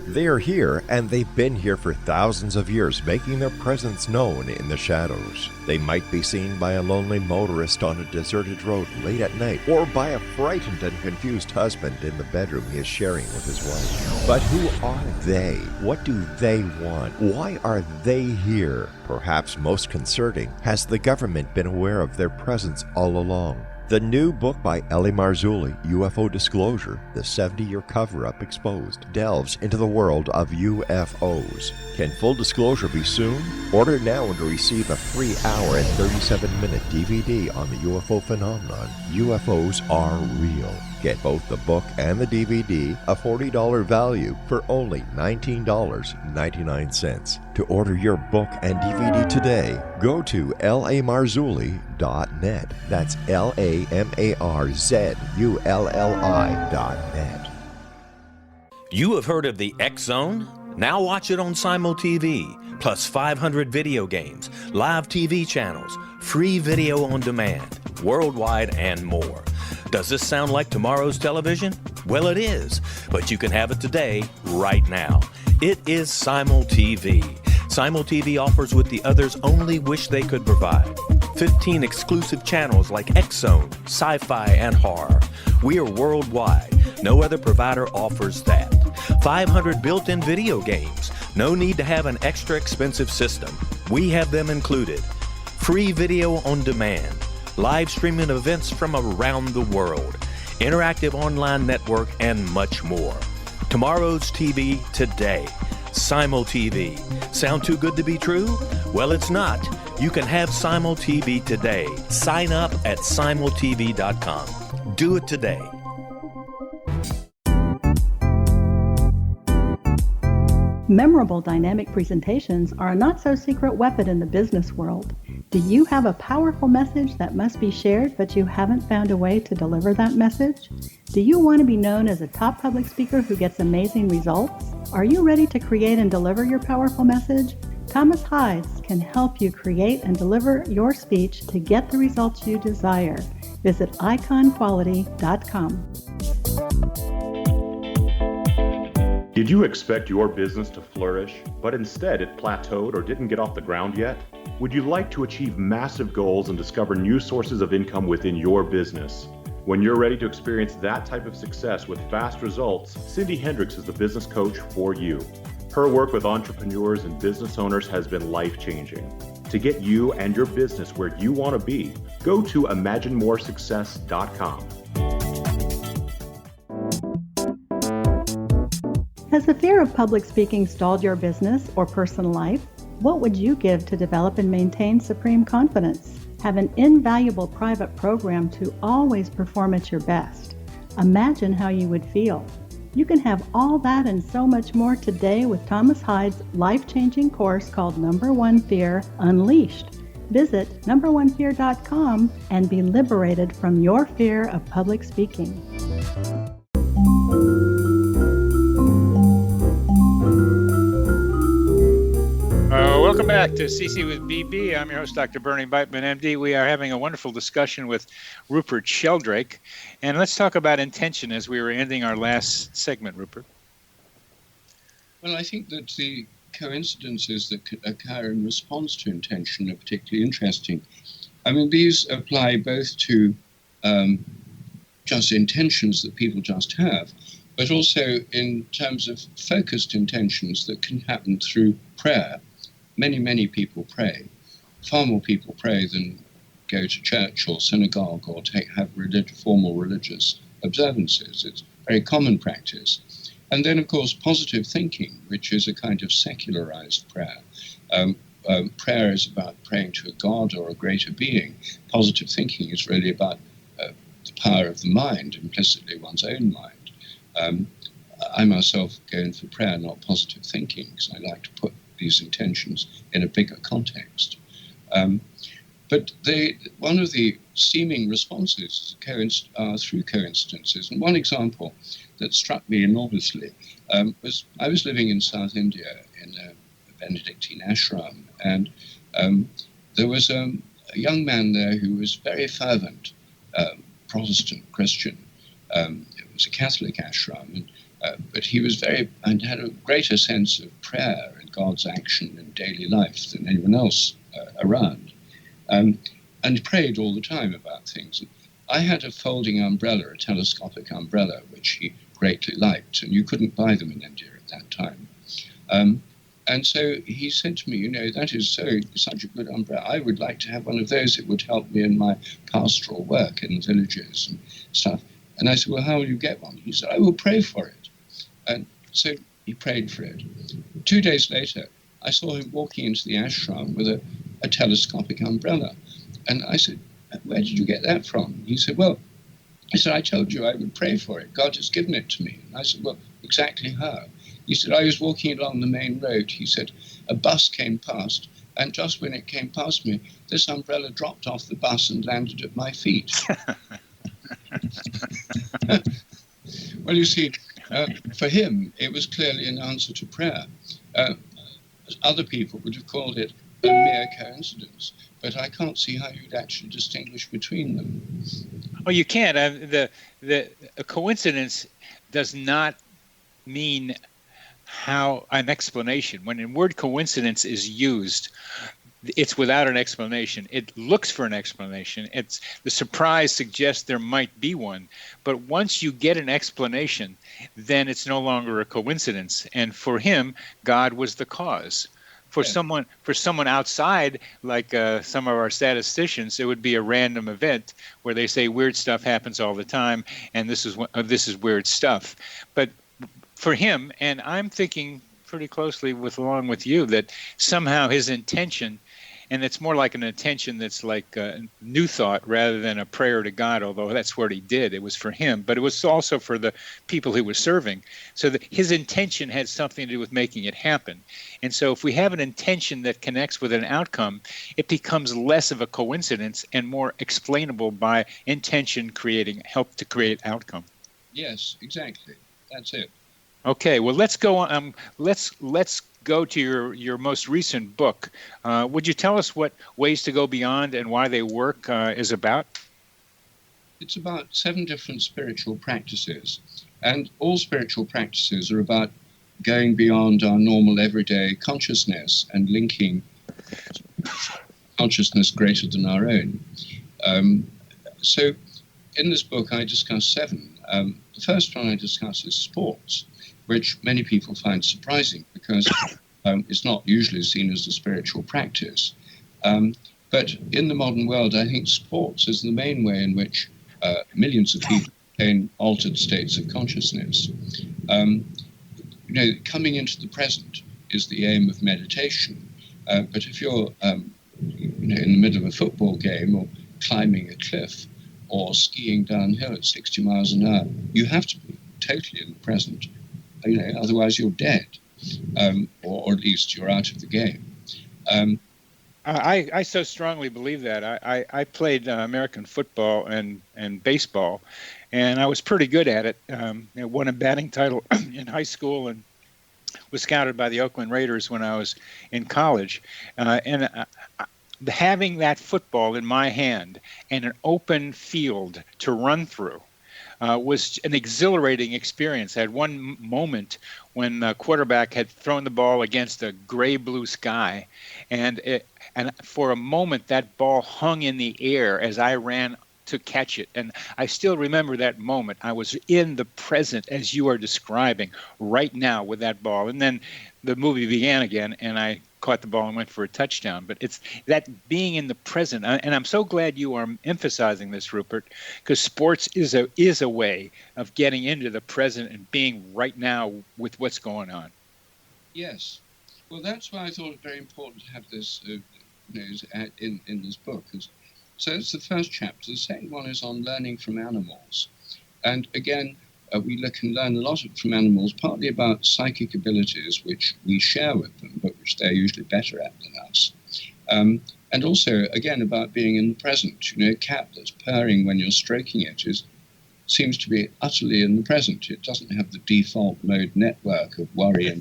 They are here, and they've been here for thousands of years, making their presence known in the shadows. They might be seen by a lonely motorist on a deserted road late at night, or by a frightened and confused husband in the bedroom he is sharing with his wife. But who are they? What do they want? Why are they here? Perhaps most concerning, has the government been aware of their presence all along? The new book by Ellie Marzulli, UFO Disclosure, The 70-Year Cover-Up Exposed, delves into the world of UFOs. Can full disclosure be soon? Order now and receive a free hour and 37-minute DVD on the UFO phenomenon. UFOs are real. Get both the book and the DVD, a $40 value, for only $19.99. To order your book and DVD today, go to lamarzulli.net. That's LAMARZULLI.net. You have heard of the X Zone? Now watch it on Simul TV, plus 500 video games, live TV channels, free video on demand, worldwide, and more. Does this sound like tomorrow's television? Well, it is, but you can have it today, right now. It is Simul TV. Simul TV offers what the others only wish they could provide. 15 exclusive channels like X-Zone, Sci-Fi, and Horror. We are worldwide. No other provider offers that. 500 built-in video games. No need to have an extra expensive system. We have them included. Free video on demand. Live streaming events from around the world. Interactive online network, and much more. Tomorrow's TV today. Simul TV. Sound too good to be true? Well, it's not. You can have Simul TV today. Sign up at simultv.com. Do it today. Memorable dynamic presentations are a not-so-secret weapon in the business world. Do you have a powerful message that must be shared, but you haven't found a way to deliver that message? Do you want to be known as a top public speaker who gets amazing results? Are you ready to create and deliver your powerful message? Thomas Hides can help you create and deliver your speech to get the results you desire. Visit iconquality.com. Did you expect your business to flourish, but instead it plateaued or didn't get off the ground yet? Would you like to achieve massive goals and discover new sources of income within your business? When you're ready to experience that type of success with fast results, Cindy Hendricks is the business coach for you. Her work with entrepreneurs and business owners has been life-changing. To get you and your business where you want to be, go to imaginemoresuccess.com. Has the fear of public speaking stalled your business or personal life? What would you give to develop and maintain supreme confidence? Have an invaluable private program to always perform at your best. Imagine how you would feel. You can have all that and so much more today with Thomas Hides' life-changing course called Number One Fear Unleashed. Visit numberonefear.com and be liberated from your fear of public speaking. Welcome back to CC with BB. I'm your host, Dr. Bernie Beitman, MD. We are having a wonderful discussion with Rupert Sheldrake. And let's talk about intention as we were ending our last segment, Rupert. Well, I think that the coincidences that occur in response to intention are particularly interesting. I mean, these apply both to just intentions that people just have, but also in terms of focused intentions that can happen through prayer. Many people pray. Far more people pray than go to church or synagogue or have formal religious observances. It's a very common practice. And then, of course, positive thinking, which is a kind of secularized prayer. Prayer is about praying to a God or a greater being. Positive thinking is really about the power of the mind, implicitly one's own mind. I myself go in for prayer, not positive thinking, because I like to put these intentions in a bigger context. But one of the seeming responses are through coincidences. And one example that struck me enormously was I was living in South India in a Benedictine ashram, and there was a young man there who was very fervent Protestant Christian. It was a Catholic ashram, but he was and had a greater sense of prayer and God's action in daily life than anyone else around. And he prayed all the time about things. I had a folding umbrella, a telescopic umbrella, which he greatly liked, and you couldn't buy them in India at that time. And so he said to me, that is such a good umbrella. I would like to have one of those. It would help me in my pastoral work in the villages and stuff. And I said, well, how will you get one? He said, I will pray for it. And so he prayed for it. 2 days later, I saw him walking into the ashram with a telescopic umbrella. And I said, where did you get that from? He said, I told you I would pray for it. God has given it to me. And I said, well, exactly how? He said, I was walking along the main road. He said, a bus came past, and just when it came past me, this umbrella dropped off the bus and landed at my feet. Well, you see, for him, it was clearly an answer to prayer. Other people would have called it a mere coincidence, but I can't see how you'd actually distinguish between them. Oh, you can't. A coincidence does not mean an explanation. When the word coincidence is used, it's without an explanation. It looks for an explanation. The surprise suggests there might be one, but once you get an explanation, then it's no longer a coincidence. And for him, God was the cause. For someone outside, like some of our statisticians, it would be a random event where they say weird stuff happens all the time, and this is weird stuff. But for him, and I'm thinking pretty closely along with you, that somehow his intention, and it's more like an intention that's like a new thought rather than a prayer to God, although that's what he did. It was for him, but it was also for the people he was serving. So that his intention had something to do with making it happen. And so if we have an intention that connects with an outcome, it becomes less of a coincidence and more explainable by intention help to create outcome. Yes, exactly. That's it. Okay, well, let's go on. Let's go to your most recent book. Would you tell us what Ways to Go Beyond and Why They Work is about? It's about 7 different spiritual practices, and all spiritual practices are about going beyond our normal everyday consciousness and linking consciousness greater than our own. So in this book, I discuss 7. The first one I discuss is sports, which many people find surprising because it's not usually seen as a spiritual practice. But in the modern world, I think sports is the main way in which millions of people attain altered states of consciousness. Coming into the present is the aim of meditation. But if you're in the middle of a football game or climbing a cliff or skiing downhill at 60 miles an hour, you have to be totally in the present. Otherwise you're dead, or at least you're out of the game. I so strongly believe that. I played American football and baseball, and I was pretty good at it. I won a batting title in high school and was scouted by the Oakland Raiders when I was in college. Having that football in my hand and an open field to run through was an exhilarating experience. I had one moment when the quarterback had thrown the ball against a gray blue sky, and for a moment that ball hung in the air as I ran to catch it. And I still remember that moment. I was in the present as you are describing right now with that ball. And then the movie began again, and I caught the ball and went for a touchdown. But it's that being in the present, and I'm so glad you are emphasizing this, Rupert, because sports is a way of getting into the present and being right now with what's going on. Yes. Well, that's why I thought it very important to have this in this book. So it's the first chapter. The second one is on learning from animals. And again, we can learn a lot from animals, partly about psychic abilities which we share with them, but which they're usually better at than us. And also, again, about being in the present. A cat that's purring when you're stroking it seems to be utterly in the present. It doesn't have the default mode network of worry.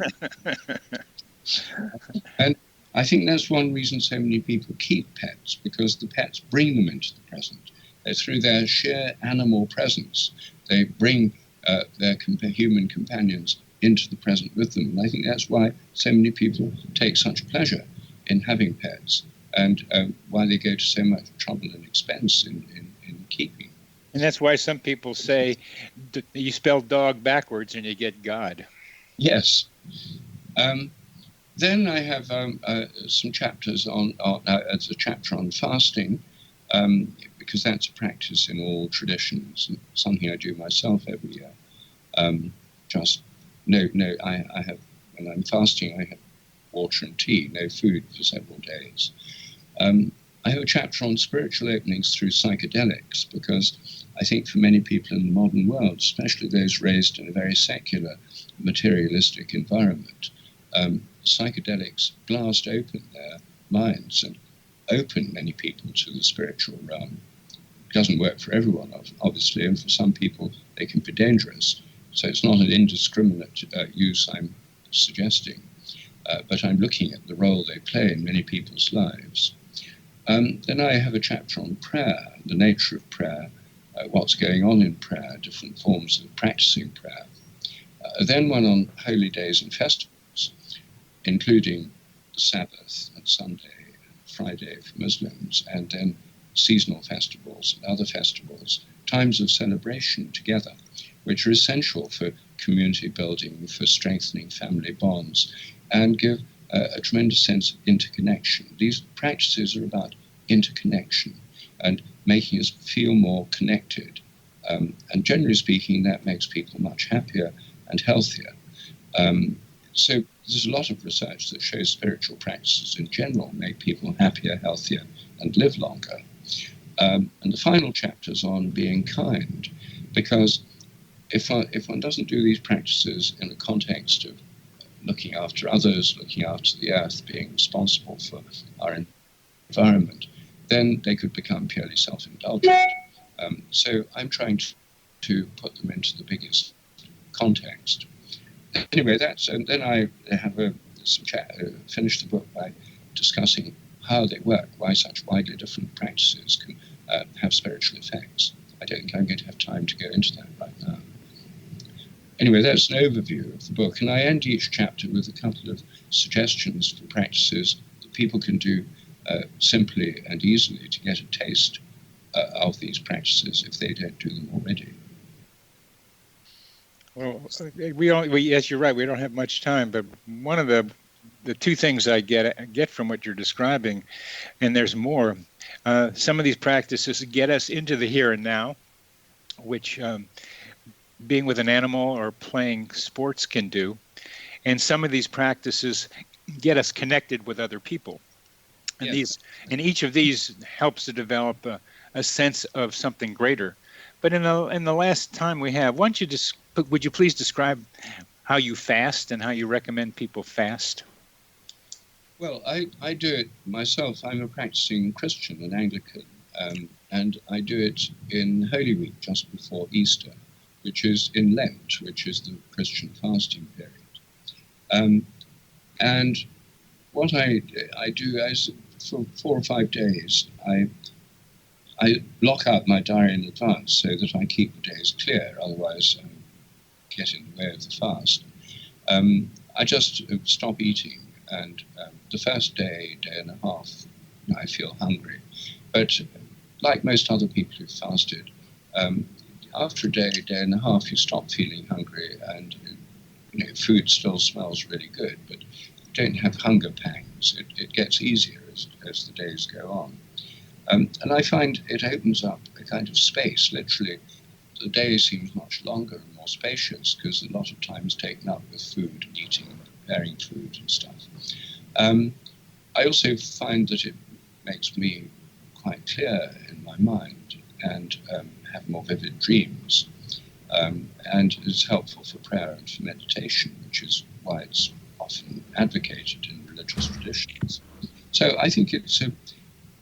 And I think that's one reason so many people keep pets, because the pets bring them into the present. Through their sheer animal presence, they bring their human companions into the present with them. And I think that's why so many people take such pleasure in having pets, and why they go to so much trouble and expense in keeping. And that's why some people say you spell dog backwards and you get God. Yes. Then I have some chapters it's a chapter on fasting, because that's a practice in all traditions, and something I do myself every year. I have, when I'm fasting, I have water and tea, no food for several days. I have a chapter on spiritual openings through psychedelics, because I think for many people in the modern world, especially those raised in a very secular, materialistic environment, psychedelics blast open their minds and open many people to the spiritual realm. It doesn't work for everyone, obviously, and for some people they can be dangerous. So it's not an indiscriminate use I'm suggesting, but I'm looking at the role they play in many people's lives. Then I have a chapter on prayer, the nature of prayer, what's going on in prayer, different forms of practicing prayer. Then one on holy days and festivals, including the Sabbath and Sunday and Friday for Muslims, and then seasonal festivals and other festivals, times of celebration together, which are essential for community building, for strengthening family bonds, and give a tremendous sense of interconnection. These practices are about interconnection and making us feel more connected. And generally speaking, that makes people much happier and healthier. So there's a lot of research that shows spiritual practices in general make people happier, healthier, and live longer. And the final chapter is on being kind, because if one doesn't do these practices in the context of looking after others, looking after the earth, being responsible for our environment, then they could become purely self-indulgent. So I'm trying to put them into the biggest context. Anyway, and then I have finish the book by discussing how they work, why such widely different practices can have spiritual effects. I don't think I'm going to have time to go into that right now. Anyway, that's an overview of the book, and I end each chapter with a couple of suggestions for practices that people can do simply and easily to get a taste of these practices if they don't do them already. Well, yes, you're right. We don't have much time, but one of the two things I get from what you're describing, and there's more, some of these practices get us into the here and now, which being with an animal or playing sports can do. And some of these practices get us connected with other people. And Yes. each of these helps to develop a sense of something greater. But in the last time we have, would you please describe how you fast and how you recommend people fast? Well, I do it myself. I'm a practicing Christian, an Anglican, and I do it in Holy Week, just before Easter, which is in Lent, which is the Christian fasting period. And what I do is, for 4 or 5 days, I block out my diary in advance so that I keep the days clear, otherwise I get in the way of the fast. I just stop eating, and the first day and a half, I feel hungry. But like most other people who've fasted, after a day and a half, you stop feeling hungry, and food still smells really good, but you don't have hunger pangs. It gets easier as the days go on. And I find it opens up a kind of space. Literally, the day seems much longer and more spacious because a lot of time is taken up with food and eating and preparing food and stuff. I also find that it makes me quite clear in my mind and have more vivid dreams. And is helpful for prayer and for meditation, which is why it's often advocated in religious traditions. So I think it's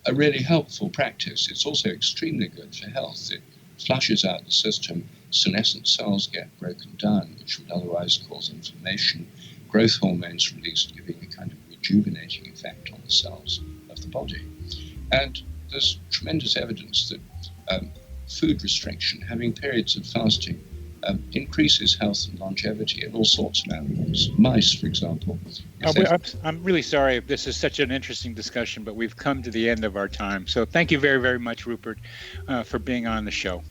a really helpful practice. It's also extremely good for health. It flushes out the system. Senescent cells get broken down, which would otherwise cause inflammation. Growth hormones released, giving a kind of rejuvenating effect on the cells of the body. And there's tremendous evidence that food restriction, having periods of fasting, increases health and longevity in all sorts of animals. Mice, for example. I'm really sorry if this is such an interesting discussion, but we've come to the end of our time. So thank you very, very much, Rupert, for being on the show.